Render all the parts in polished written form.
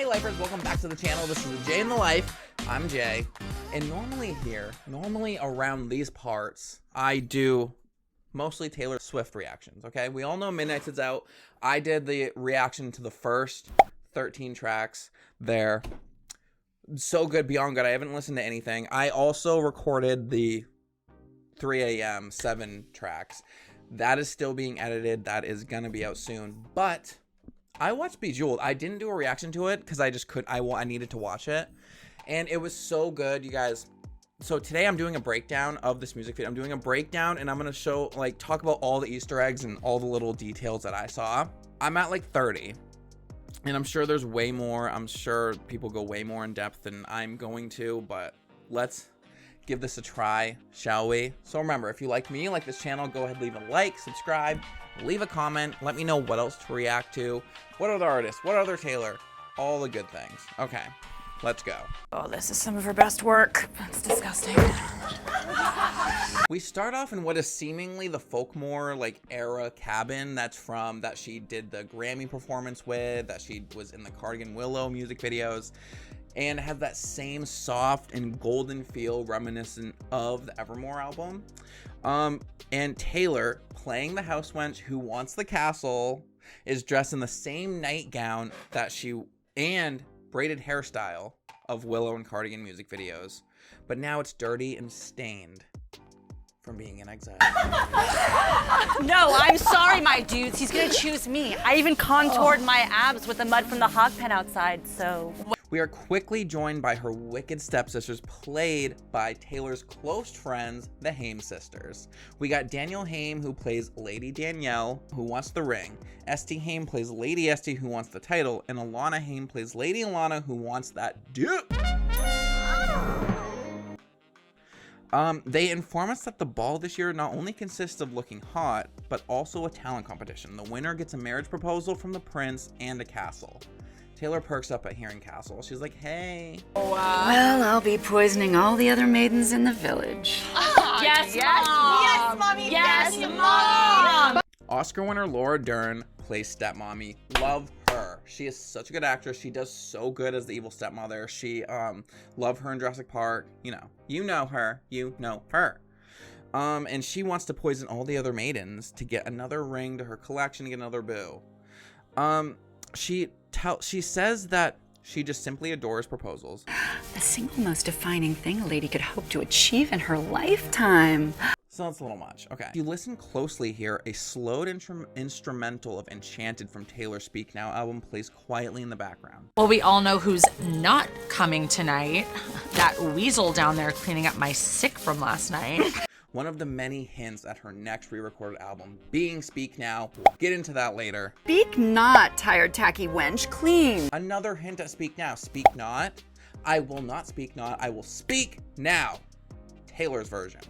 Hey lifers, welcome back to the channel. This is Jay in the Life. I'm Jay, and normally around these parts, I do mostly Taylor Swift reactions, okay? We all know Midnight's is out. I did the reaction to the first 13 tracks there. So good, beyond good. I haven't listened to anything. I also recorded the 3 a.m. 7 tracks. That is still being edited. That is gonna be out soon, but I watched Bejeweled. I didn't do a reaction to it because I just couldn't. I needed to watch it, and it was so good, you guys. So today I'm doing a breakdown of this music video. I'm doing a breakdown, and I'm gonna show, like, talk about all the Easter eggs and all the little details that I saw. I'm at like 30, and I'm sure there's way more. I'm sure people go way more in depth than I'm going to, but let's give this a try, shall we? So remember, if you like me, like this channel, go ahead, leave a like, subscribe, leave a comment, let me know what else to react to, what other artists, what other Taylor, all the good things. Okay, let's go. Oh, this is some of her best work. That's disgusting. We start off in what is seemingly the Folkmore like era cabin that she did the Grammy performance with, that she was in the Cardigan Willow music videos, and have that same soft and golden feel reminiscent of the Evermore album. And Taylor, playing the house wench who wants the castle, is dressed in the same nightgown that and braided hairstyle of Willow and Cardigan music videos, but now it's dirty and stained from being in exile. No, I'm sorry, my dudes. He's gonna choose me. I even contoured my abs with the mud from the hog pen outside, so. We are quickly joined by her wicked stepsisters, played by Taylor's close friends, the Haim sisters. We got Danielle Haim, who plays Lady Danielle, who wants the ring. Esty Haim plays Lady Esty, who wants the title. And Alana Haim plays Lady Alana, who wants that dupe. They inform us that the ball this year not only consists of looking hot, but also a talent competition. The winner gets a marriage proposal from the prince and a castle. Taylor perks up at hearing castle. She's like, hey. Well, I'll be poisoning all the other maidens in the village. Yes, Yes, Mom. yes, Mommy. Yes, Yes, Mom. Oscar winner Laura Dern plays stepmommy. Love her. She is such a good actress. She does so good as the evil stepmother. She love her in Jurassic Park. You know her. You know her. And she wants to poison all the other maidens to get another ring to her collection, to get another boo. She says that she just simply adores proposals. The single most defining thing a lady could hope to achieve in her lifetime. So that's a little much. Okay. If you listen closely here, a slowed instrumental of Enchanted from Taylor's Speak Now album plays quietly in the background. Well, we all know who's not coming tonight. That weasel down there cleaning up my sick from last night. One of the many hints at her next re-recorded album being Speak Now. We'll get into that later. Speak not, tired tacky wench, clean. Another hint at Speak Now. Speak not. I will not speak not. I will speak now. Taylor's version.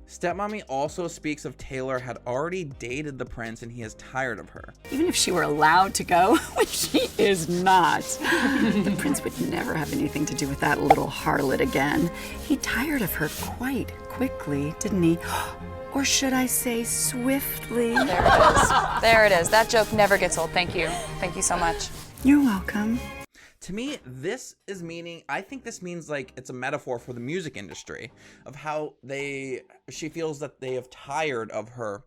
Stepmommy also speaks of Taylor had already dated the prince and he is tired of her. Even if she were allowed to go, which she is not, the prince would never have anything to do with that little harlot again. He tired of her quite quickly, didn't he? Or should I say swiftly? There it is. There it is. That joke never gets old. Thank you. Thank you so much. You're welcome. To me, I think this means like it's a metaphor for the music industry of how she feels that they have tired of her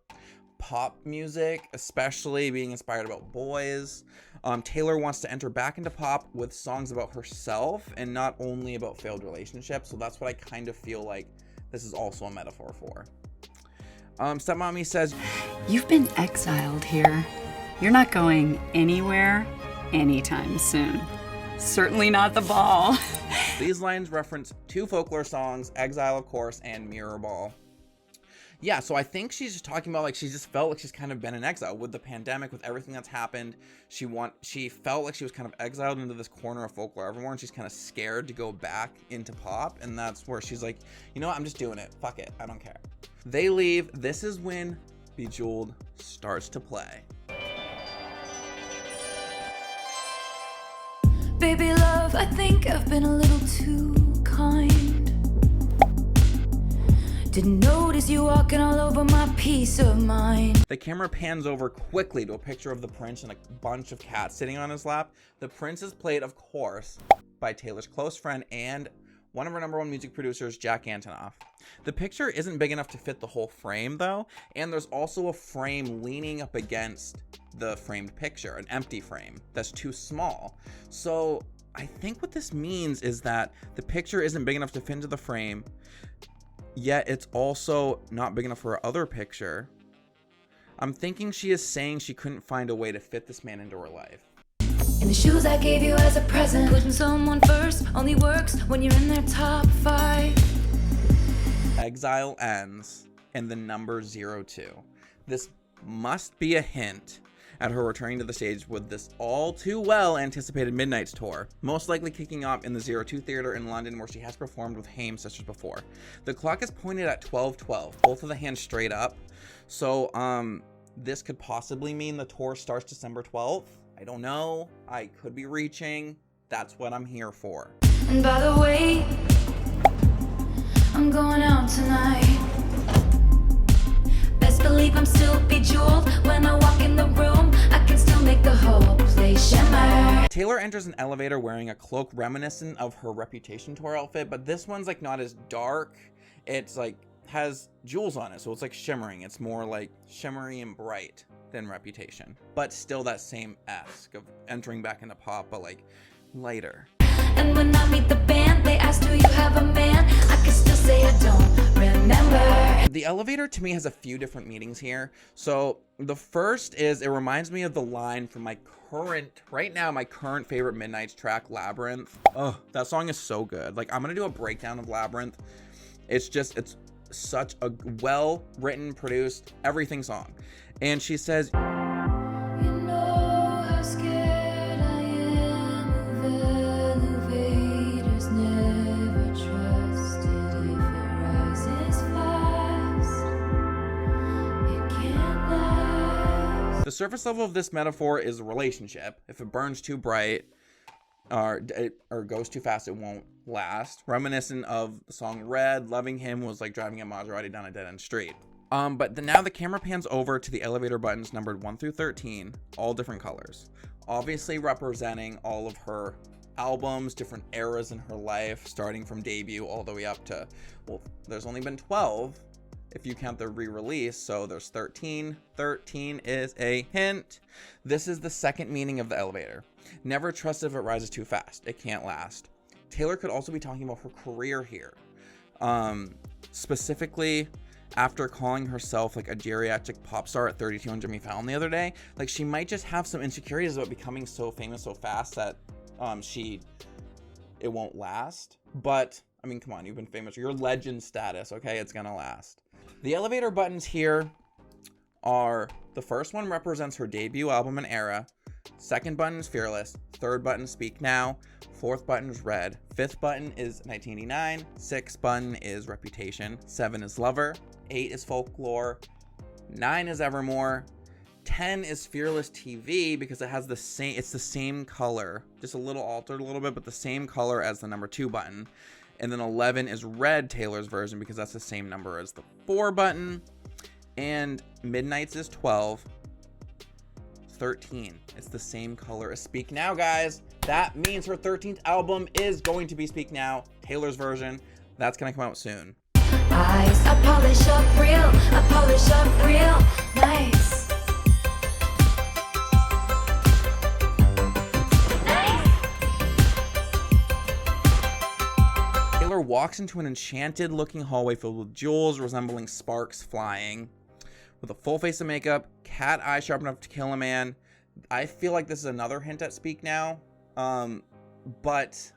pop music, especially being inspired about boys. Taylor wants to enter back into pop with songs about herself and not only about failed relationships. So that's what I kind of feel like this is also a metaphor for. Stepmommy says, You've been exiled here. You're not going anywhere anytime soon. Certainly not the ball. These lines reference 2 folklore songs, Exile, of course, and Mirror Ball. Yeah, so I think she's just talking about, like, she just felt like she's kind of been in exile with the pandemic, with everything that's happened. She felt like she was kind of exiled into this corner of folklore evermore, and she's kind of scared to go back into pop, and that's where she's like, you know what, I'm just doing it. Fuck it. I don't care. They leave. This is when Bejeweled starts to play. Baby love, I think I've been a little too kind. Didn't notice you walking all over my peace of mind. The camera pans over quickly to a picture of the prince and a bunch of cats sitting on his lap. The prince is played, of course, by Taylor's close friend and one of her #1 music producers, Jack Antonoff. The picture isn't big enough to fit the whole frame though, and there's also a frame leaning up against the framed picture, an empty frame that's too small. So I think what this means is that the picture isn't big enough to fit into the frame, yet it's also not big enough for her other picture. I'm thinking she is saying she couldn't find a way to fit this man into her life. In the shoes I gave you as a present. Putting someone first only works when you're in their top 5. Exile ends and the number 02. This must be a hint at her returning to the stage with this all too well anticipated Midnight's tour, most likely kicking off in the 02 Theatre in London, where she has performed with Haim Sisters before. The clock is pointed at 12:12, both of the hands straight up. So this could possibly mean the tour starts December 12th. I don't know. I could be reaching. That's what I'm here for. And by the way, I'm going out tonight. Best believe I'm still bejeweled. When I walk in the room, I can still make the whole place shimmer. Taylor enters an elevator wearing a cloak reminiscent of her Reputation tour outfit, but this one's like not as dark. It's like has jewels on it, so it's like shimmering. It's more like shimmery and bright than Reputation, but still that same esque of entering back into pop, but like lighter. And when I meet the band, they ask, do you have a man? I can still say I don't remember. The elevator to me has a few different meanings here. So the first is it reminds me of the line from my current favorite Midnight's track, Labyrinth. Oh, that song is so good. Like, I'm gonna do a breakdown of Labyrinth. It's such a well-written, produced, everything song. And she says, You know how scared I am of elevators. Never trusted if it rises fast, it can't last. the surface level of this metaphor is a relationship. If it burns too bright or goes too fast, it won't last. Reminiscent of the song Red, loving him was like driving a Maserati down a dead-end street. But now the camera pans over to the elevator buttons numbered 1 through 13, all different colors, obviously representing all of her albums, different eras in her life, starting from debut all the way up to, well, there's only been 12 if you count the re-release, so there's 13. 13 is a hint. This is the second meaning of the elevator. Never trust if it rises too fast. It can't last. Taylor could also be talking about her career here. Specifically, after calling herself like a geriatric pop star at 32 on Jimmy Fallon the other day, like she might just have some insecurities about becoming so famous so fast that it won't last. But I mean, come on, you've been famous, you're legend status, okay? It's gonna last. The elevator buttons here are, the first one represents her debut album and era. Second button is Fearless. Third button, Speak Now. Fourth button is Red. Fifth button is 1989. Sixth button is Reputation. 7 is Lover. 8 is Folklore. 9 is Evermore. 10 is Fearless TV because it has it's the same color, just a little altered a little bit, but the same color as the number 2 button. And then 11 is Red, Taylor's version, because that's the same number as the 4 button. And Midnight's is 12. 13. It's the same color as Speak Now, guys. That means her 13th album is going to be Speak Now, Taylor's version. That's gonna come out soon. Eyes, I polish up real nice. Taylor walks into an enchanted looking hallway filled with jewels resembling sparks flying. With a full face of makeup, cat eyes sharp enough to kill a man. I feel like this is another hint at Speak Now. But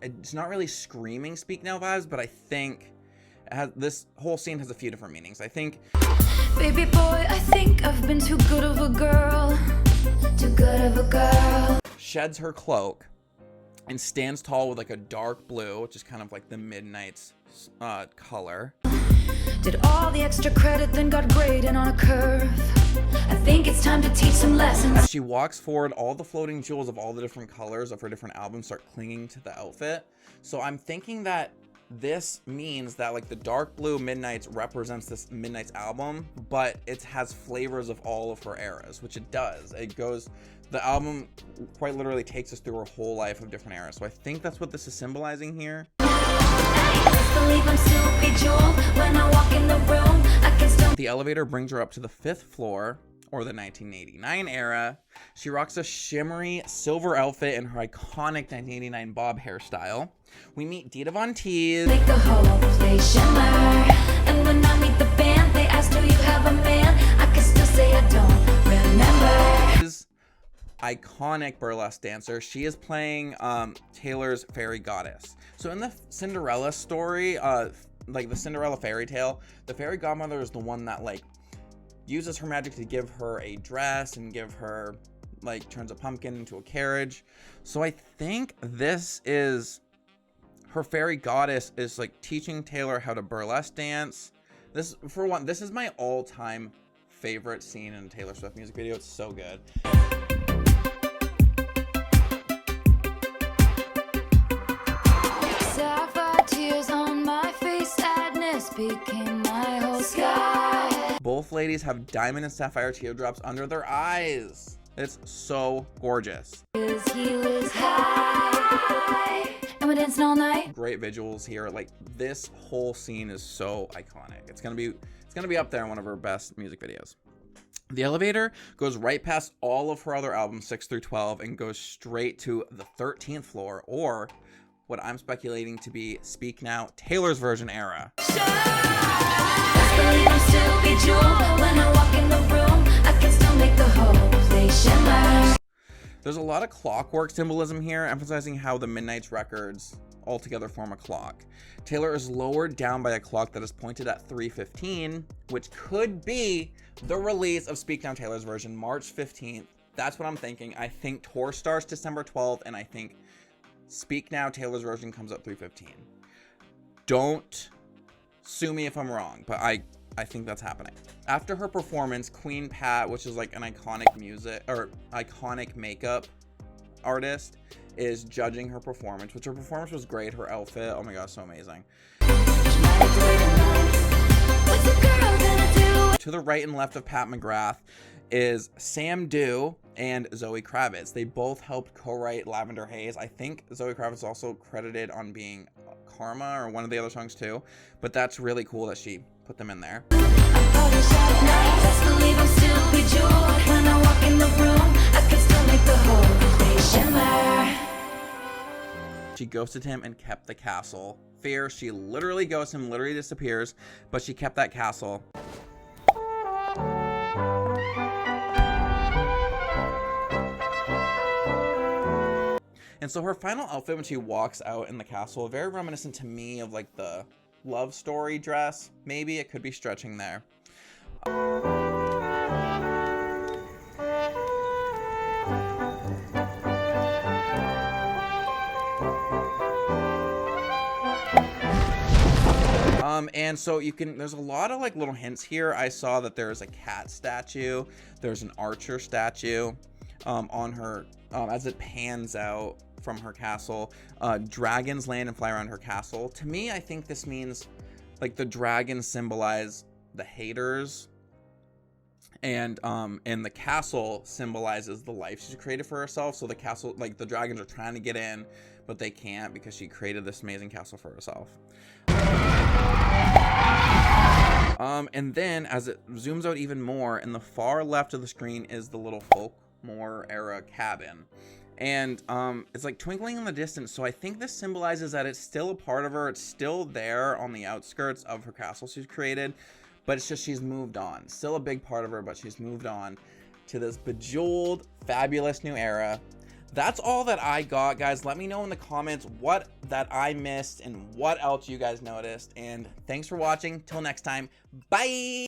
it's not really screaming Speak Now vibes, but I think this whole scene has a few different meanings. I think, Baby boy, I think I've been too good of a girl. Too good of a girl. sheds her cloak and stands tall with like a dark blue, which is kind of like the Midnight's color. Did all the extra credit, then got graded on a curve. I think it's time to teach some lessons. As she walks forward, all the floating jewels of all the different colors of her different albums start clinging to the outfit. So I'm thinking that this means that like the dark blue Midnights represents this Midnights album, but it has flavors of all of her eras, which it does. The album quite literally takes us through her whole life of different eras. So I think that's what this is symbolizing here. The elevator brings her up to the 5th floor, or the 1989 era. She rocks a shimmery silver outfit in her iconic 1989 bob hairstyle. We meet Dita Von Teese. Make the whole place shimmer. And when I meet the band, they ask, do you have a man? I can still say I don't remember. Iconic burlesque dancer. She is playing Taylor's fairy goddess. So in the Cinderella story, like the Cinderella fairy tale, the fairy godmother is the one that like uses her magic to give her a dress and give her like turns a pumpkin into a carriage. So I think this is her fairy goddess is like teaching Taylor how to burlesque dance. This, for one, this is my all-time favorite scene in a Taylor Swift music video. It's so good. Sapphire tears on my face, sadness became my whole sky. Both ladies have diamond and sapphire teardrops under their eyes. It's so gorgeous. He was high, and we're dancing all night. Great visuals here. Like this whole scene is so iconic. It's gonna be up there in one of her best music videos. The elevator goes right past all of her other albums 6 through 12 and goes straight to the 13th floor, or what I'm speculating to be Speak Now, Taylor's version era. Believe I'm still bejeweled. When I walk in the room, I can still make the whole place shimmer. There's a lot of clockwork symbolism here, emphasizing how the Midnights records altogether form a clock. Taylor is lowered down by a clock that is pointed at 3:15, which could be the release of Speak Now Taylor's version, March 15th. That's what I'm thinking. I think tour starts December 12th, and I think Speak Now Taylor's version comes up 3:15. Don't sue me if I'm wrong, but I think that's happening. After her performance, Queen Pat, which is like an iconic makeup artist, is judging her performance, which her performance was great. Her outfit, oh my gosh, so amazing. What's a girl gonna do? To the right and left of Pat McGrath is Sam Dew and Zoe Kravitz. They both helped co-write Lavender Haze. I think Zoe Kravitz is also credited on being Karma or one of the other songs too, but that's really cool that she put them in there. Believe I'm still bejeweled. When I walk in the room, I can still make the whole place shimmer. She ghosted him and kept the castle. Fear, she literally ghosts him, literally disappears, but she kept that castle. And so her final outfit when she walks out in the castle, very reminiscent to me of like the Love Story dress. Maybe it could be stretching there. And so there's a lot of like little hints here. I saw that there's a cat statue, there's an archer statue on her as it pans out from her castle. Dragons land and fly around her castle. To me, I think this means like the dragons symbolize the haters, and the castle symbolizes the life she created for herself. So the castle, like the dragons are trying to get in, but they can't because she created this amazing castle for herself. And then as it zooms out even more, in the far left of the screen is the little Folkmore era cabin. And it's like twinkling in the distance. So I think this symbolizes that it's still a part of her. It's still there on the outskirts of her castle she's created, but it's just she's moved on. Still a big part of her, but she's moved on to this bejeweled, fabulous new era. That's all that I got, guys. Let me know in the comments what that I missed and what else you guys noticed. And thanks for watching. Till next time. Bye.